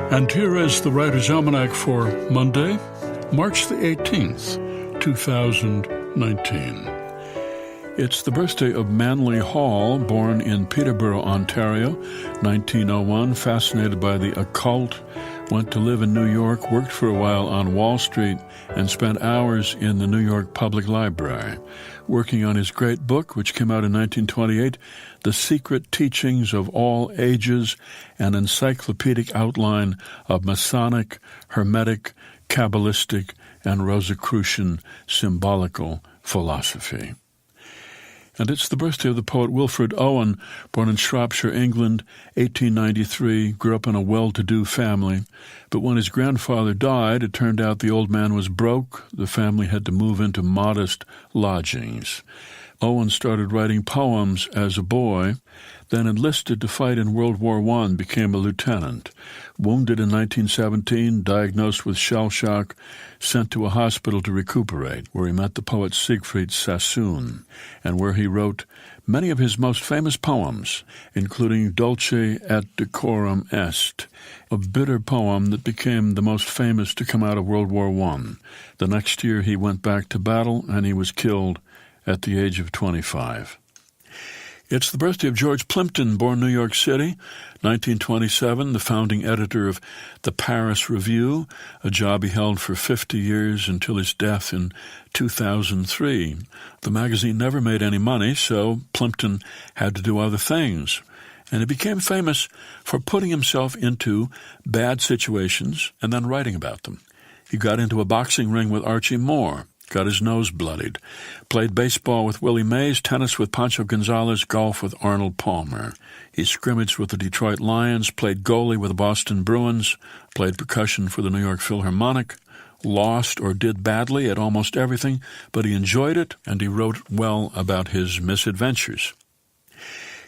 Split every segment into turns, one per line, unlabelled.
And here is the Writer's Almanac for Monday, March the 18th, 2019. It's the birthday of Manly Hall, born in Peterborough, Ontario, 1901, fascinated by the occult, went to live in New York, worked for a while on Wall Street, and spent hours in the New York Public Library, working on his great book, which came out in 1928, The Secret Teachings of All Ages, an encyclopedic outline of Masonic, Hermetic, Kabbalistic, and Rosicrucian symbolical philosophy. And it's the birthday of the poet Wilfred Owen, born in Shropshire, England, 1893, grew up in a well-to-do family. But when his grandfather died, it turned out the old man was broke. The family had to move into modest lodgings. Owen started writing poems as a boy, then enlisted to fight in World War I, became a lieutenant. Wounded in 1917, diagnosed with shell shock, sent to a hospital to recuperate, where he met the poet Siegfried Sassoon, and where he wrote many of his most famous poems, including Dulce et Decorum Est, a bitter poem that became the most famous to come out of World War I. The next year he went back to battle, and he was killed at the age of 25. It's the birthday of George Plimpton, born New York City, 1927, the founding editor of the Paris Review, a job he held for 50 years until his death in 2003. The magazine never made any money, so Plimpton had to do other things. And he became famous for putting himself into bad situations and then writing about them. He got into a boxing ring with Archie Moore, got his nose bloodied, played baseball with Willie Mays, tennis with Pancho Gonzalez, golf with Arnold Palmer. He scrimmaged with the Detroit Lions, played goalie with the Boston Bruins, played percussion for the New York Philharmonic, lost or did badly at almost everything, but he enjoyed it, and he wrote well about his misadventures.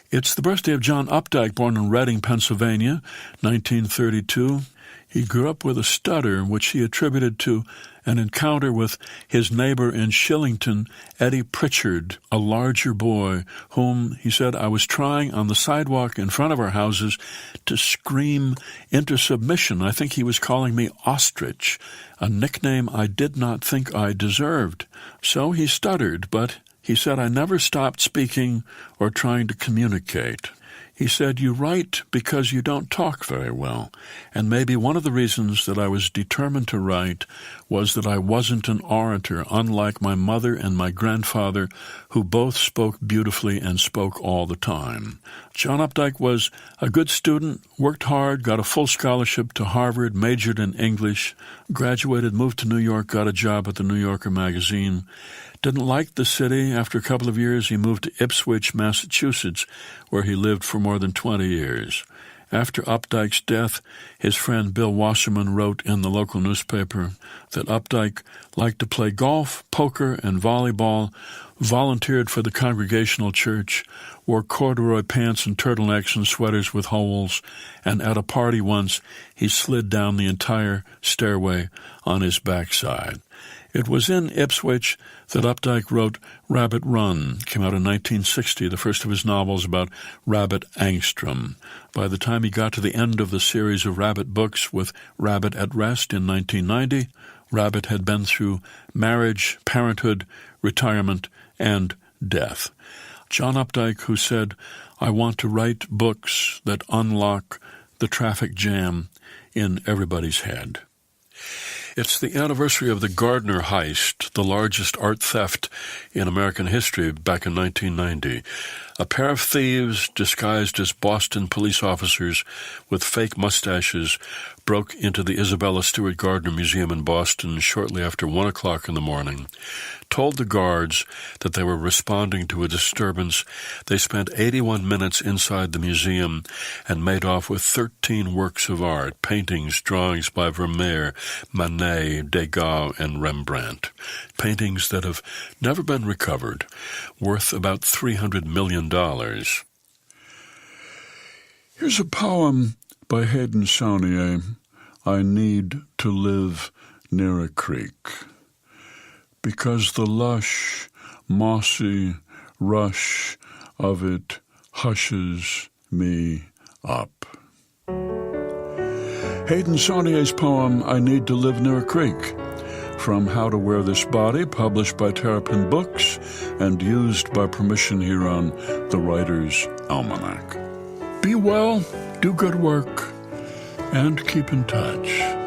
It's the birthday of John Updike, born in Reading, Pennsylvania, 1932. He grew up with a stutter, which he attributed to an encounter with his neighbor in Shillington, Eddie Pritchard, a larger boy, whom, he said, I was trying on the sidewalk in front of our houses to scream into submission. I think he was calling me Ostrich, a nickname I did not think I deserved. So he stuttered, but he said, I never stopped speaking or trying to communicate. He said, you write because you don't talk very well, and maybe one of the reasons that I was determined to write was that I wasn't an orator, unlike my mother and my grandfather, who both spoke beautifully and spoke all the time. John Updike was a good student, worked hard, got a full scholarship to Harvard, majored in English, graduated, moved to New York, got a job at the New Yorker magazine. Didn't like the city. After a couple of years, he moved to Ipswich, Massachusetts, where he lived for more than 20 years. After Updike's death, his friend Bill Wasserman wrote in the local newspaper that Updike liked to play golf, poker, and volleyball, volunteered for the Congregational Church, wore corduroy pants and turtlenecks and sweaters with holes, and at a party once, he slid down the entire stairway on his backside. It was in Ipswich that Updike wrote Rabbit Run, came out in 1960, the first of his novels about Rabbit Angstrom. By the time he got to the end of the series of Rabbit books with Rabbit at Rest in 1990, Rabbit had been through marriage, parenthood, retirement, and death. John Updike, who said, I want to write books that unlock the traffic jam in everybody's head. It's the anniversary of the Gardner Heist, the largest art theft in American history back in 1990. A pair of thieves disguised as Boston police officers with fake mustaches broke into the Isabella Stewart Gardner Museum in Boston shortly after 1 o'clock in the morning, told the guards that they were responding to a disturbance. They spent 81 minutes inside the museum and made off with 13 works of art, paintings, drawings by Vermeer, Manet, Degas, and Rembrandt, paintings that have never been recovered, worth about $300 million. Here's a poem by Hayden Saunier, I Need to Live Near a Creek, because the lush, mossy rush of it hushes me up. Hayden Saunier's poem, I Need to Live Near a Creek, from How to Wear This Body, published by Terrapin Books and used by permission here on the Writer's Almanac. Be well, do good work, and keep in touch.